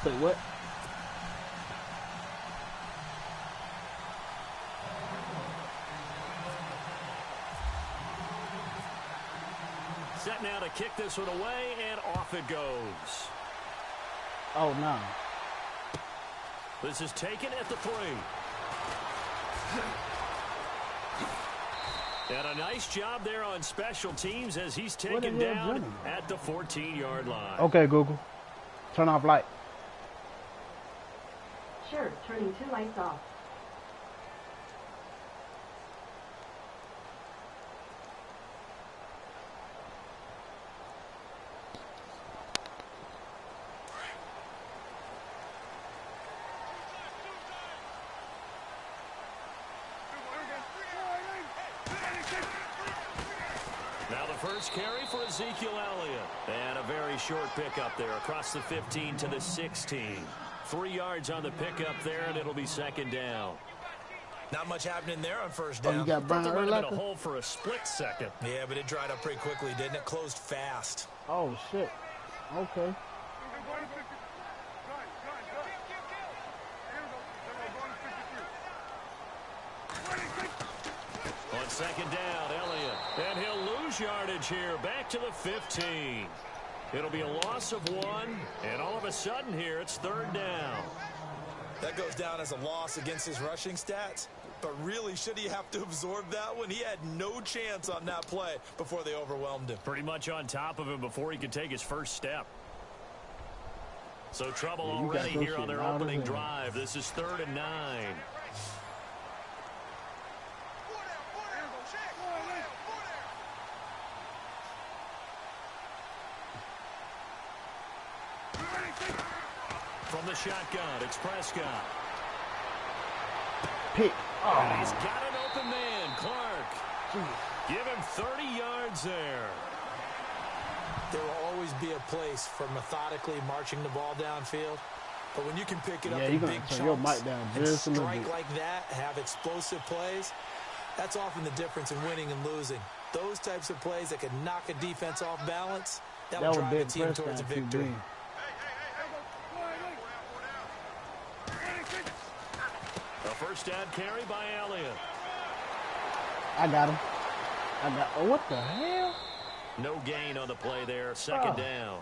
Say what? Set now to kick this one away, and off it goes. Oh, no. This is taken at the 3. And a nice job there on special teams as he's taken down at the 14-yard line. Okay, Google. Turn off light. Sure, turning 2 lights off. Now the first carry for Ezekiel Elliott. And a very short pickup there across the 15 to the 16. 3 yards on the pickup there, and it'll be second down. Not much happening there on first down. Oh, you got Brian There might have Urlacher? been a hole for a split second. Yeah, but it dried up pretty quickly, didn't it? Closed fast. Oh, shit. Okay. On second down, Elliott. And he'll lose yardage here. Back to the 15. It'll be a loss of 1. And all of a sudden here, it's third down. That goes down as a loss against his rushing stats. But really, should he have to absorb that one? He had no chance on that play before they overwhelmed him. Pretty much on top of him before he could take his first step. So trouble already here on their opening drive. This is 3rd and 9. From the shotgun, it's Prescott. Pick. Oh. And he's got an open man, Clark. Jeez. Give him 30 yards there. There will always be a place for methodically marching the ball downfield. But when you can pick it up in big chunks and strike like that, have explosive plays, that's often the difference in winning and losing. Those types of plays that can knock a defense off balance, that will drive the team towards a victory. A first down carry by Elliott. I got him. Oh, what the hell? No gain on the play there. Second down.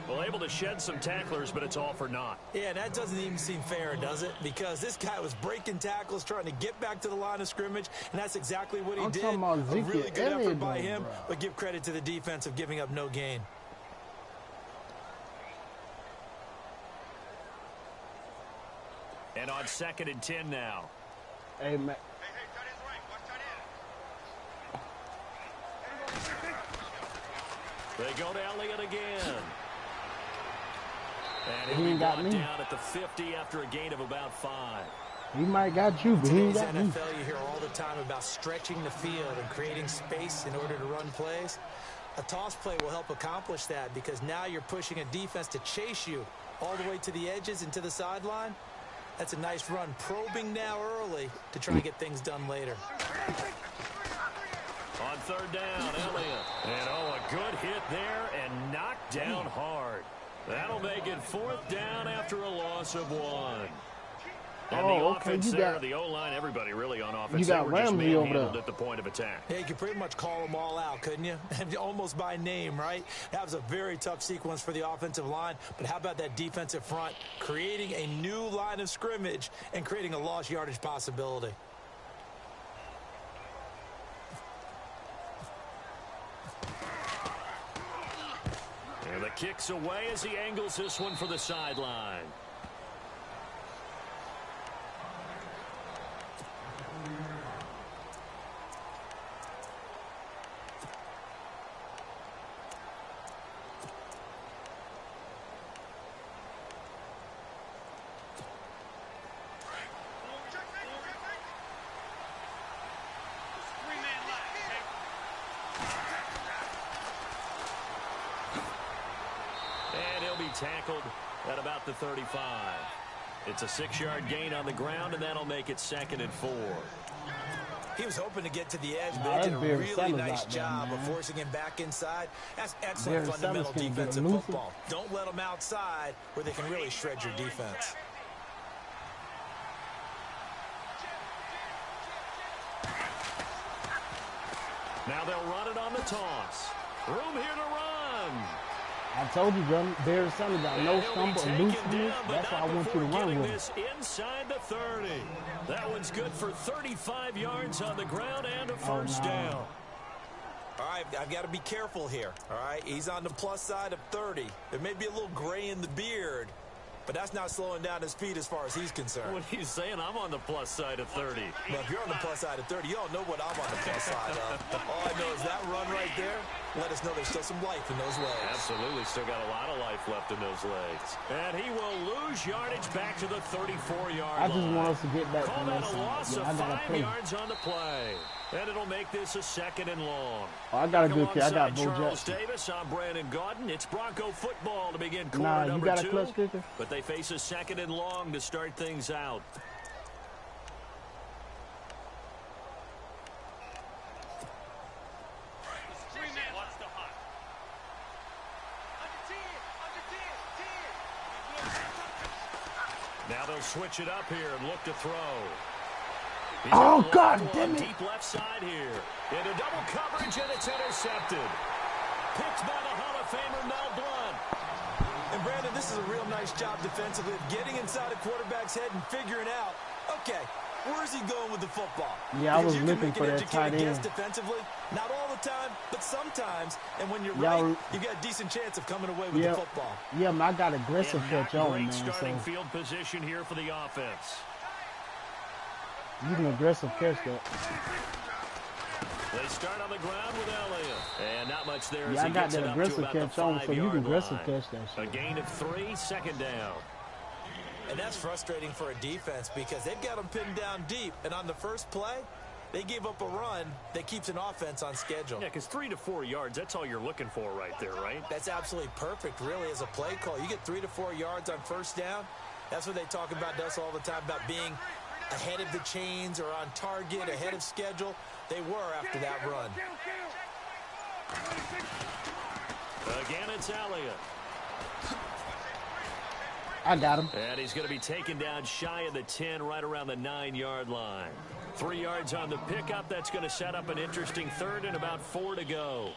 Well, able to shed some tacklers, but it's all for naught. Yeah, that doesn't even seem fair, does it? Because this guy was breaking tackles, trying to get back to the line of scrimmage, and that's exactly what he did. A really good effort by him, but give credit to the defense of giving up no gain. And on 2nd and 10 now. Hey, man. They go to Elliott again. And he ain't got me. Down at the 50 after a gain of about 5. He might got you, but he ain't got me. NFL, you hear all the time about stretching the field and creating space in order to run plays. A toss play will help accomplish that because now you're pushing a defense to chase you all the way to the edges and to the sideline. That's a nice run, probing now early to try and get things done later. On 3rd down, Elliott. And a good hit there and knocked down hard. That'll make it 4th down after a loss of 1. And the offense there, the O-line, everybody really on offense. You got Ramsey over there at the point of attack. Yeah, you could pretty much call them all out, couldn't you? Almost by name, right? That was a very tough sequence for the offensive line. But how about that defensive front creating a new line of scrimmage and creating a lost yardage possibility? And the kick's away as he angles this one for the sideline. Tackled at about the 35. It's a 6-yard gain on the ground, and that'll make it 2nd and 4. He was hoping to get to the edge, but he did a really nice job of forcing him back inside. That's excellent fundamental defensive football. Don't let them outside where they can really shred your defense. Now they'll run it on the toss. Room here to run. I told you, Barry Sanders got no stumble or looseness. That's why I want you to run with this inside the 30. That one's good for 35 yards on the ground and a first down. All right, I've got to be careful here. All right, he's on the plus side of 30. There may be a little gray in the beard, but that's not slowing down his speed as far as he's concerned. What he's saying, I'm on the plus side of 30. Well, if you're on the plus side of 30, you don't know what I'm on the plus side of. All I know is that run right there let us know there's still some life in those legs. Absolutely, still got a lot of life left in those legs. And he will lose yardage back to the 34-yard line. I just want us to get back Call to that that a loss side. of 5 yards on the play. And it'll make this a 2nd and long. Oh, I got a good kid. I got Bo Charles Jackson. Davis, I'm Brandon Gaudin. It's Bronco football to begin quarter Nah, you number got a 2. clutch kicker? But they face a 2nd and long to start things out. Now they'll switch it up here and look to throw. Oh, God damn it. Deep left side here. Into double coverage, and it's intercepted. Picked by the Hall of Famer Mel Blount. And, Brandon, this is a real nice job defensively of getting inside a quarterback's head and figuring out, okay, where's he going with the football? Yeah, I was looking for that tight end. Defensively, not all the time, but sometimes. And when you're right, you got a decent chance of coming away with the football. Yeah, man, I got aggressive catch on, man. Starting field position here for the offense. You can aggressive catch that. They start on the ground with Elliott. And not much there. Yeah, I got that aggressive catch on, so you can aggressive catch that shit. A gain of 3, 2nd down. And that's frustrating for a defense because they've got them pinned down deep. And on the first play, they gave up a run that keeps an offense on schedule. Yeah, because 3 to 4 yards, that's all you're looking for right there, right? That's absolutely perfect, really, as a play call. You get 3 to 4 yards on first down. That's what they talk about to us all the time, about being ahead of the chains or on target, ahead of schedule. They were after that run. Again, it's Elliott. I got him. And he's going to be taken down shy of the 10, right around the 9-yard line. 3 yards on the pickup. That's going to set up an interesting 3rd and about 4 to go.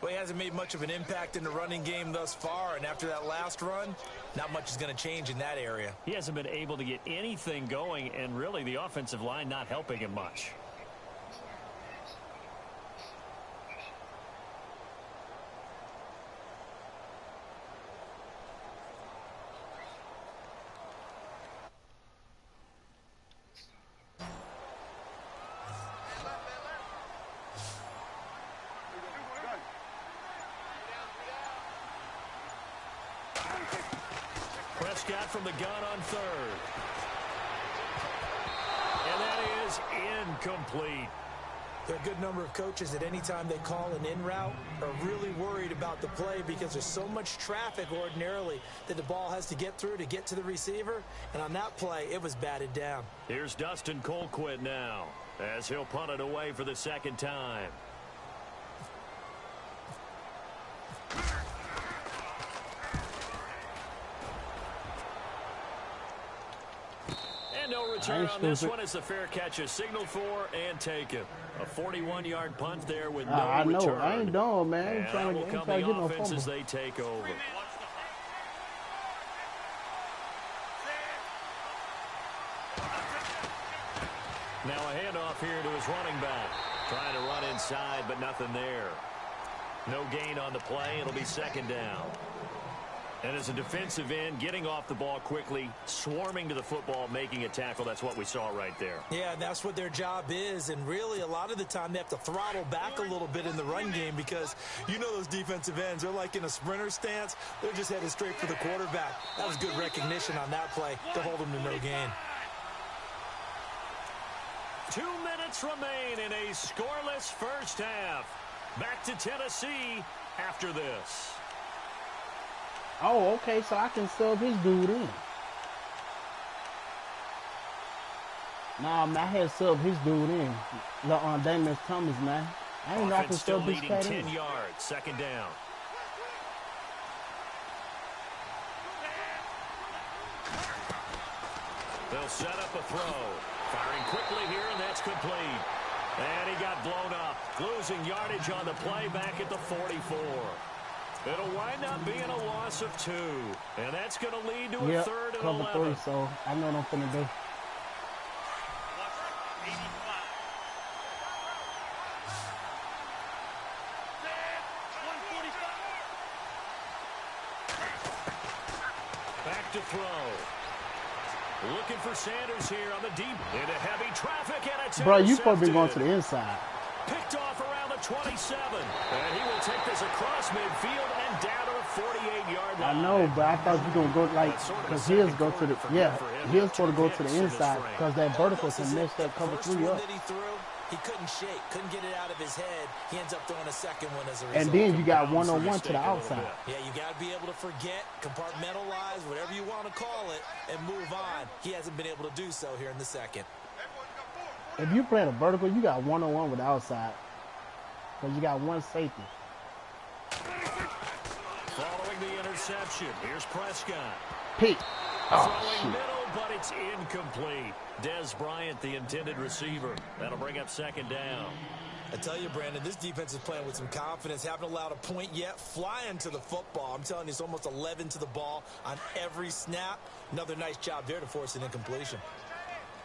Well, he hasn't made much of an impact in the running game thus far, and after that last run, not much is going to change in that area. He hasn't been able to get anything going, and really the offensive line not helping him much. Prescott from the gun on 3rd. And that is incomplete. There are a good number of coaches at any time they call an in route are really worried about the play because there's so much traffic ordinarily that the ball has to get through to get to the receiver. And on that play, it was batted down. Here's Dustin Colquitt now as he'll punt it away for the 2nd time. And no return on this one as the fair catch is signaled for and taken. A 41-yard punt there with no return. I ain't done, man. I ain't trying to get no offense fumble. as they take over. Now a handoff here to his running back. Trying to run inside, but nothing there. No gain on the play. It'll be 2nd down. And as a defensive end, getting off the ball quickly, swarming to the football, making a tackle, that's what we saw right there. Yeah, that's what their job is. And really, a lot of the time, they have to throttle back a little bit in the run game because you know those defensive ends, they're like in a sprinter stance. They're just headed straight for the quarterback. That was good recognition on that play to hold them to no gain. 2 minutes remain in a scoreless first half. Back to Tennessee after this. Oh, okay, so I can sub his dude in. Nah, man, I had sub his dude in. Damian Thomas, man. I ain't know I could sub this cat in. 10 yards, second down. They'll set up a throw. Firing quickly here, and that's complete. And he got blown up. Losing yardage on the play back at the 44. It'll wind up being a loss of 2. And that's going to lead to a third and 11. Cover 3, so I know what I'm finna do. Back to throw. Looking for Sanders here on the deep. Into heavy traffic, and it's bro, you supposed to be going to the inside. Picked off around the 27. And he will take this across midfield and down to the 48-yard line. I know, but I thought you were going to go, like, because he'll go to the, he'll supposed to go to the inside because that vertical can mess that cover 3 up. He couldn't shake, couldn't get it out of his head. He ends up throwing a second one as a result. And then you got one-on-one to the outside. Yeah, you got to be able to forget, compartmentalize, whatever you want to call it, and move on. He hasn't been able to do so here in the second. If you play a vertical, you got one-on-one with the outside. Because you got one safety. Following the interception, here's Prescott. Pete. Throwing middle, but it's incomplete. Des Bryant, the intended receiver. That'll bring up second down. I tell you, Brandon, this defense is playing with some confidence. Haven't allowed a point yet. Flying to the football. I'm telling you, it's almost 11 to the ball on every snap. Another nice job there to force an incompletion.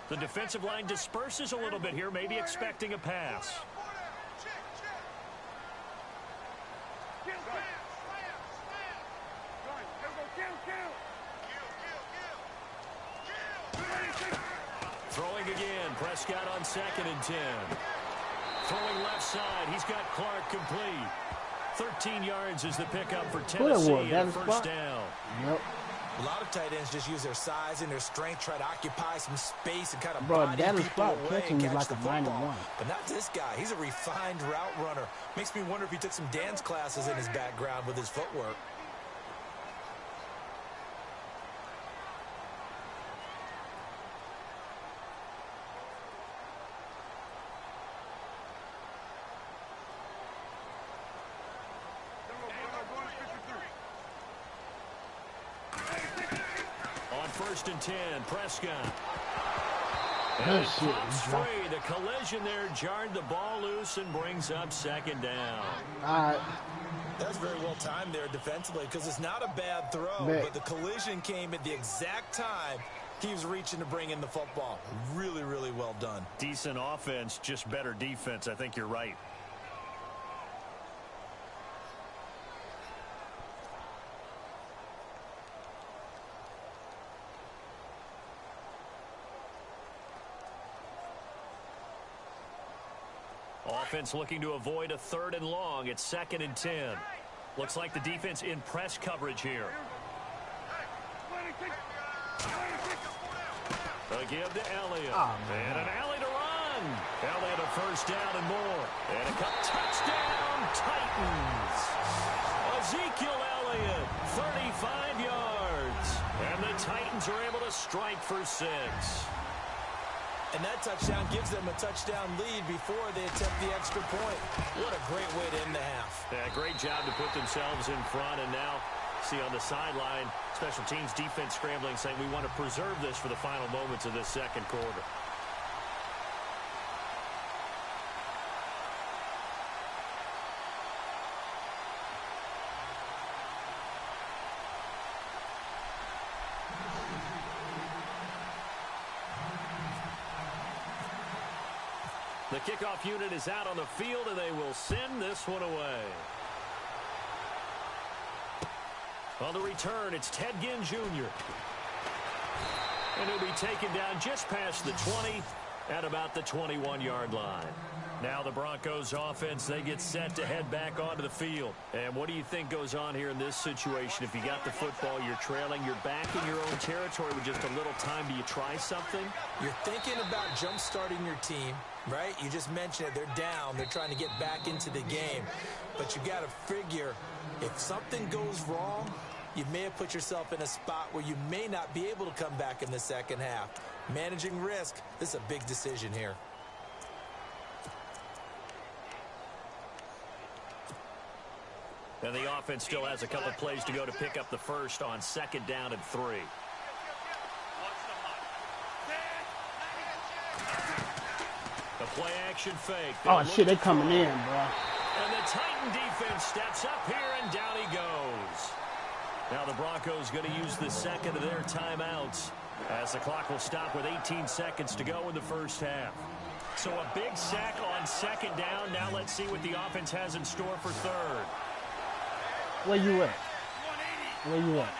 The defensive line disperses a little bit here, maybe expecting a pass. Throwing again, Prescott on 2nd and 10. Throwing left side, he's got Clark complete. 13 yards is the pickup for Tennessee and first down. Yep. A lot of tight ends just use their size and their strength, try to occupy some space and kind of body people spot away catching and is catch like the a football. 9-1. But not this guy. He's a refined route runner. Makes me wonder if he took some dance classes in his background with his footwork. First and 10, Prescott. And it pops free. The collision there jarred the ball loose and brings up second down. All right. That's very well timed there defensively because it's not a bad throw, but the collision came at the exact time he was reaching to bring in the football. Really, really well done. Decent offense, just better defense. I think you're right. Offense looking to avoid a 3rd and long. It's 2nd and 10. Looks like the defense in press coverage here. A give to Elliott. And an alley to run. Elliott a first down and more. And a touchdown, Titans. Ezekiel Elliott, 35 yards. And the Titans are able to strike for 6. And that touchdown gives them a touchdown lead before they attempt the extra point. What a great way to end the half. Yeah, great job to put themselves in front. And now, see on the sideline, special teams defense scrambling, saying we want to preserve this for the final moments of this second quarter. The kickoff unit is out on the field, and they will send this one away. On the return, it's Ted Ginn Jr. And he'll be taken down just past the 20 at about the 21-yard line. Now the Broncos offense, they get set to head back onto the field. And what do you think goes on here in this situation? If you got the football, you're trailing, you're back in your own territory with just a little time. Do you try something? You're thinking about jump-starting your team, right? You just mentioned it. They're down. They're trying to get back into the game. But you got to figure if something goes wrong, you may have put yourself in a spot where you may not be able to come back in the second half. Managing risk. This is a big decision here. And the offense still has a couple plays to go to pick up the first on 2nd down and 3. The play action fake. Oh, shit, they coming in, bro. And the Titan defense steps up here, and down he goes. Now the Broncos going to use the second of their timeouts as the clock will stop with 18 seconds to go in the first half. So a big sack on 2nd down. Now let's see what the offense has in store for 3rd. Where you at? Where you at?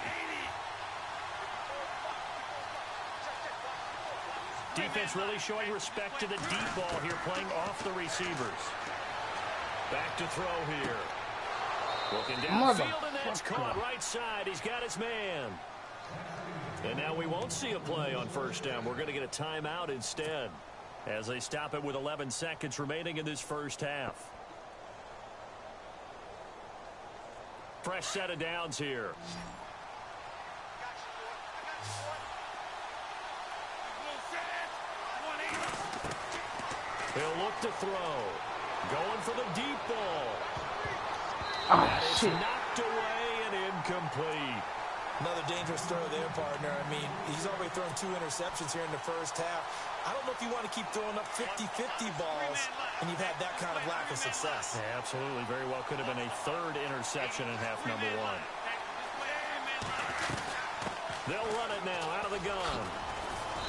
Defense really showing respect to the deep ball here, playing off the receivers. Back to throw here. Looking downfield, and that's caught right side. He's got his man. And now we won't see a play on 1st down. We're going to get a timeout instead as they stop it with 11 seconds remaining in this first half. Fresh set of downs here. He'll look to throw. Going for the deep ball. Oh, shit. Knocked away and incomplete. Another dangerous throw there, partner. I mean, he's already thrown 2 interceptions here in the first half. I don't know if you want to keep throwing up 50-50 balls and you've had that kind of lack of success. Yeah, absolutely. Very well could have been a 3rd interception in half number 1. They'll run it now out of the gun.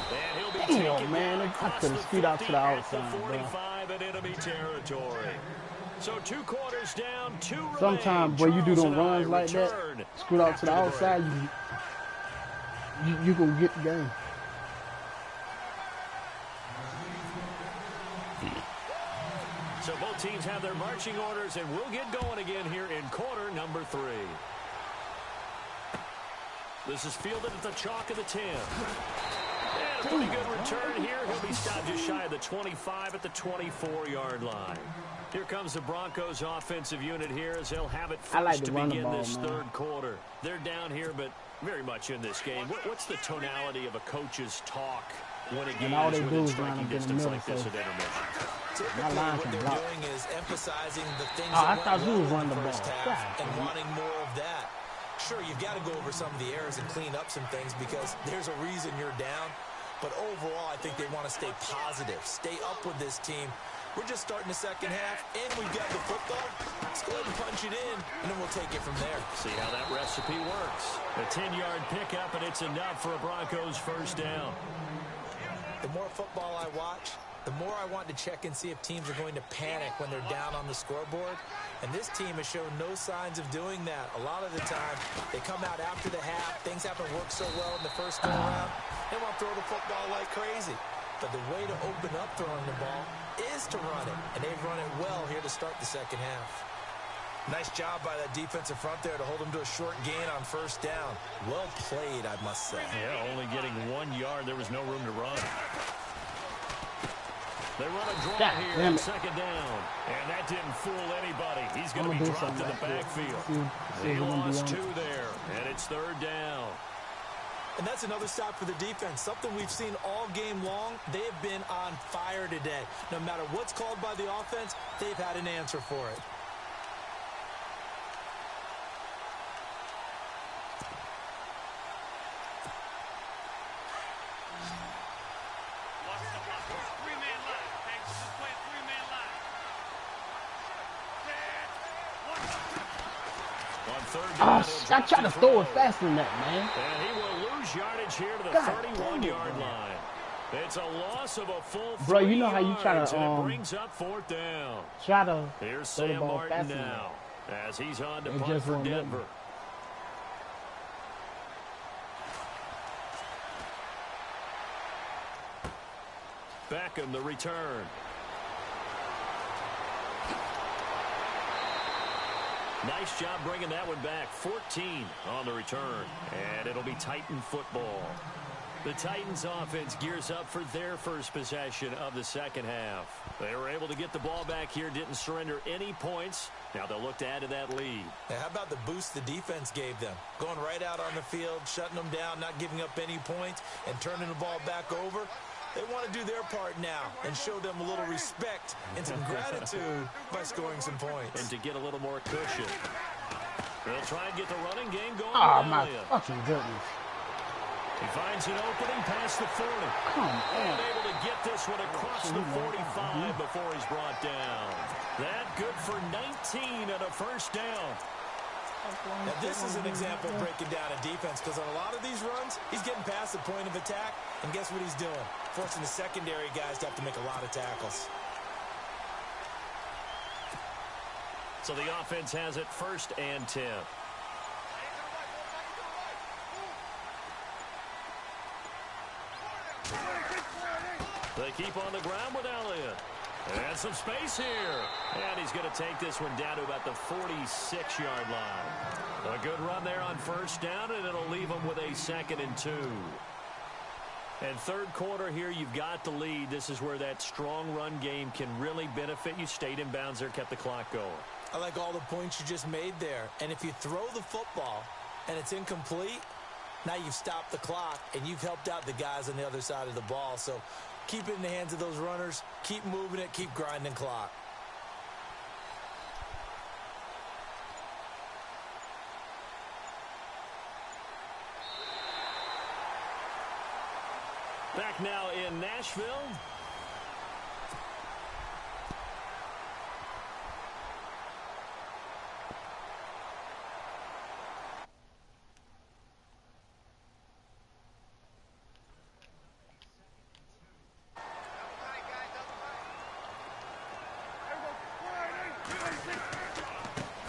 And he'll be taken man, I could have speed out to the outside, 45 in enemy territory. So 2 quarters down, 2 remain. Sometimes when you do them runs like that, scoot out to the outside, you gonna get the game. So both teams have their marching orders, and we'll get going again here in quarter number 3. This is fielded at the chalk of the 10. And a pretty good return here. He'll be stopped just shy of the 25 at the 24-yard line. Here comes the Broncos offensive unit here as they'll have it first to begin this 3rd quarter. They're down here, but very much in this game. What's the tonality of a coach's talk when a game is within striking distance like this at intermission? Typically, what they're doing is emphasizing the things that went well in the first half and wanting more of that. Sure, you've got to go over some of the errors and clean up some things because there's a reason you're down. But overall, I think they want to stay positive, stay up with this team. We're just starting the second half, and we've got the football. Let's go ahead and punch it in, and then we'll take it from there. See how that recipe works. A 10-yard pickup, and it's enough for a Broncos 1st down. The more football I watch, the more I want to check and see if teams are going to panic when they're down on the scoreboard. And this team has shown no signs of doing that. A lot of the time, they come out after the half. Things haven't worked so well in the first go-around. They want to throw the football like crazy. But the way to open up throwing the ball is to run it. And they've run it well here to start the second half. Nice job by that defensive front there to hold them to a short gain on 1st down. Well played, I must say. Yeah, only getting 1 yard. There was no room to run. They run a draw here on 2nd down. And that didn't fool anybody. He's going to be dropped to the backfield. He lost 2 there, and it's 3rd down. And that's another stop for the defense, something we've seen all game long. They have been on fire today. No matter what's called by the offense, they've had an answer for it. I tried to throw it faster than that, man. And he will lose yardage here to the 31-yard line. It's a loss of a full 3 Bro, you know how you try to and it brings up 4th down. Try to Here's throw the Sam ball Martin faster now as he's on to It punt just for won't let Denver. me. Beckham, the return. Nice job bringing that one back. 14 on the return. And it'll be Titan football. The Titans offense gears up for their first possession of the second half. They were able to get the ball back here, didn't surrender any points. Now they'll look to add to that lead. Now, how about the boost the defense gave them? Going right out on the field, shutting them down, not giving up any points, and turning the ball back over. They want to do their part now and show them a little respect and some gratitude by scoring some points. And to get a little more cushion. They'll try and get the running game going. Oh, my fucking goodness. He finds an opening past the 40. Come on. And able to get this one across the 45 before he's brought down. That good for 19 and a first down. Now, this is an example of breaking down a defense, because on a lot of these runs, he's getting past the point of attack, and guess what he's doing? Forcing the secondary guys to have to make a lot of tackles. So the offense has it 1st and 10. They keep on the ground with Elliott. And some space here. And he's going to take this one down to about the 46-yard line. A good run there on 1st down, and it'll leave him with a 2nd and 2. And 3rd quarter here, you've got the lead. This is where that strong run game can really benefit you. Stayed in bounds there, kept the clock going. I like all the points you just made there. And if you throw the football and it's incomplete, now you've stopped the clock and you've helped out the guys on the other side of the ball. So keep it in the hands of those runners. Keep moving it. Keep grinding clock. Back now in Nashville.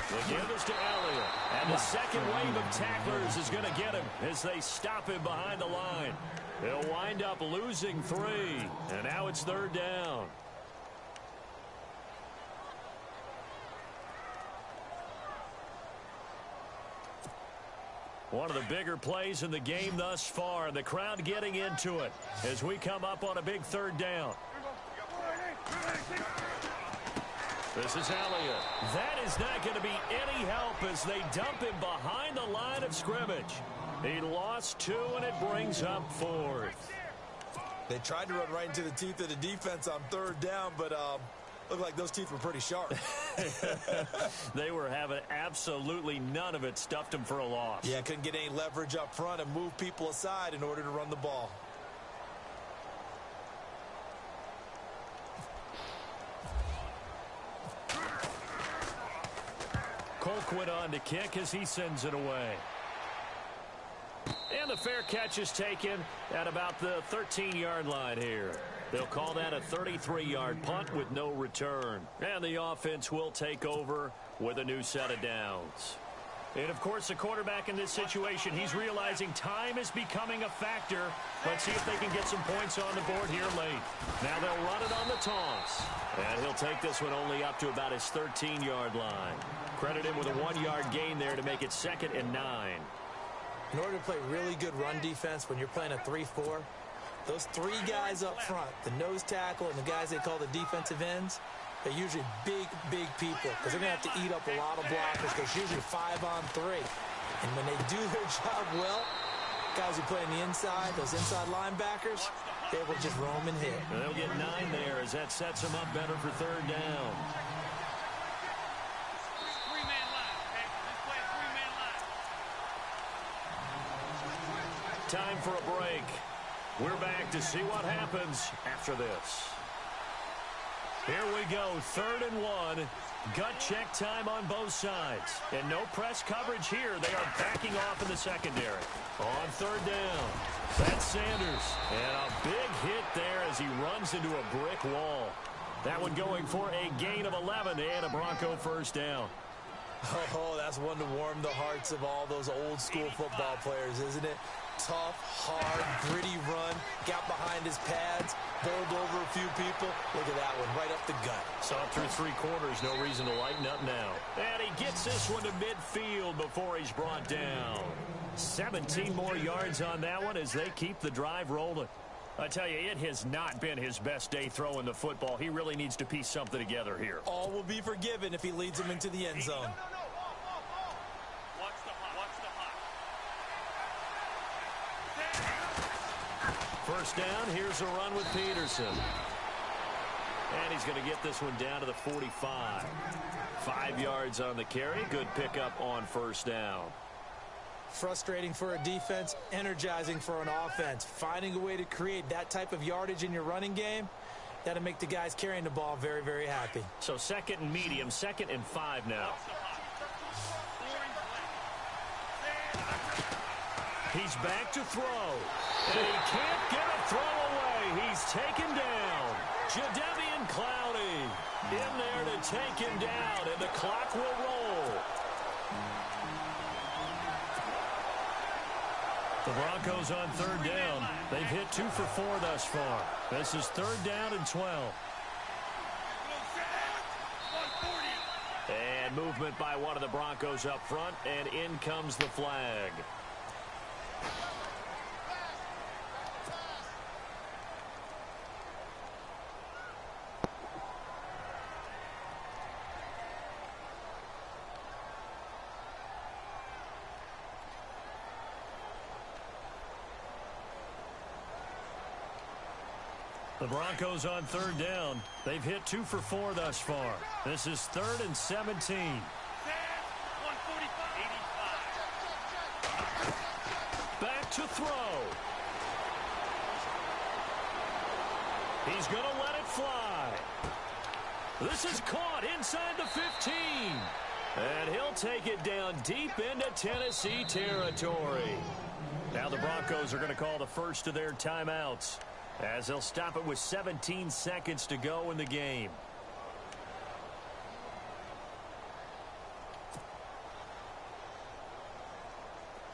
The give is to Elliott. And the second wave of tacklers is going to get him as they stop him behind the line. They'll wind up losing 3. And now it's 3rd down. One of the bigger plays in the game thus far. The crowd getting into it as we come up on a big 3rd down. This is Elliott. That is not going to be any help as they dump him behind the line of scrimmage. He lost 2, and it brings up 4th. They tried to run right into the teeth of the defense on 3rd down, but looked like those teeth were pretty sharp. They were having absolutely none of it. Stuffed him for a loss. Yeah, couldn't get any leverage up front and move people aside in order to run the ball. Colquitt on to kick as he sends it away. And the fair catch is taken at about the 13-yard line here. They'll call that a 33-yard punt with no return. And the offense will take over with a new set of downs. And, of course, the quarterback in this situation, he's realizing time is becoming a factor. Let's see if they can get some points on the board here late. Now they'll run it on the toss. And he'll take this one only up to about his 13-yard line. Credit him with a 1-yard gain there to make it 2nd and 9. In order to play really good run defense when you're playing a 3-4, those 3 guys up front, the nose tackle and the guys they call the defensive ends, they're usually big, big people because they're going to have to eat up a lot of blockers because usually 5-on-3. And when they do their job well, guys who play on the inside, those inside linebackers, they will just roam and hit. And they'll get 9 there as that sets them up better for 3rd down. Time for a break. We're back to see what happens after this. Here we go, 3rd and 1. Gut check time on both sides. And no press coverage here. They are backing off in the secondary. On 3rd down, that's Sanders. And a big hit there as he runs into a brick wall. That one going for a gain of 11 and a Bronco 1st down. Oh, that's one to warm the hearts of all those old school football players, isn't it? tough, hard, gritty run. Got behind his pads, bowled over a few people. Look at that one, right up the gut. Saw through 3 quarters, no reason to lighten up now. And he gets this one to midfield before he's brought down. 17 more yards on that one as they keep the drive rolling. I tell you, it has not been his best day throwing the football. He really needs to piece something together here. All will be forgiven if he leads them into the end zone. First down, here's a run with Peterson. And he's going to get this one down to the 45. 5 yards on the carry. Good pickup on first down. Frustrating for a defense, energizing for an offense. Finding a way to create that type of yardage in your running game, that'll make the guys carrying the ball very, very happy. So 2nd and medium, 2nd and 5 now. He's back to throw. And he can't get a throw away. He's taken down. Jadeveon Clowney in there to take him down, and the clock will roll. The Broncos on 3rd down. They've hit 2 for 4 thus far. This is 3rd down and 12. And movement by one of the Broncos up front, and in comes the flag. The Broncos on 3rd down. They've hit 2 for 4 thus far. This is 3rd and 17. Back to throw. He's going to let it fly. This is caught inside the 15. And he'll take it down deep into Tennessee territory. Now the Broncos are going to call the first of their timeouts, as they'll stop it with 17 seconds to go in the game.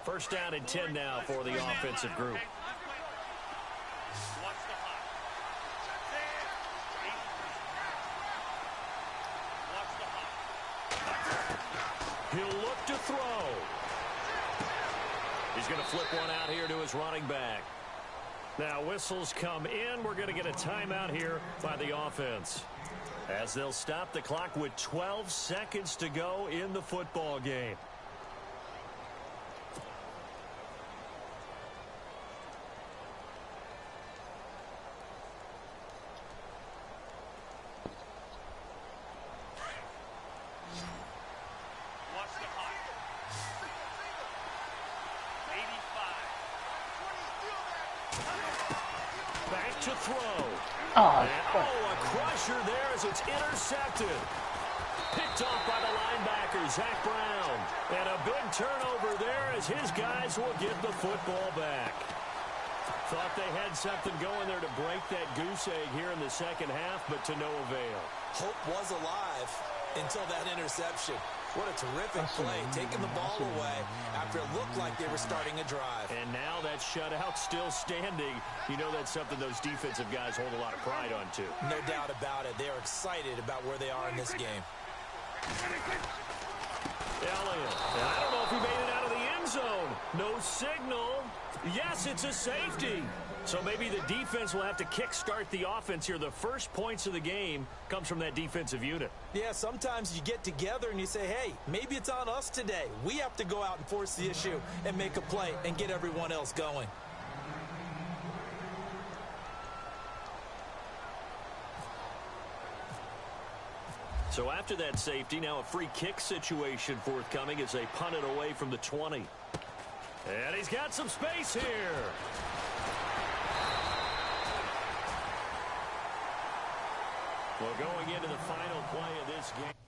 First down and 10 now for the offensive group. He'll look to throw. He's going to flip one out here to his running back. Now whistles come in. We're going to get a timeout here by the offense, as they'll stop the clock with 12 seconds to go in the football game. To throw. A crusher there as it's intercepted. Picked off by the linebacker, Zach Brown. And a big turnover there as his guys will get the football back. Thought they had something going there to break that goose egg here in the second half, but to no avail. Hope was alive until that interception. What a terrific play, taking the ball away after it looked like they were starting a drive. And now that shutout still standing. You know that's something those defensive guys hold a lot of pride on, too. No doubt about it. They are excited about where they are in this game. Elliott. I don't know if he made it out of the end zone. No signal. Yes, it's a safety. So maybe the defense will have to kickstart the offense here. The first points of the game comes from that defensive unit. Yeah, sometimes you get together and you say, hey, maybe it's on us today. We have to go out and force the issue and make a play and get everyone else going. So after that safety, now a free kick situation forthcoming as they punt it away from the 20. And he's got some space here. Well, going into the final play of this game.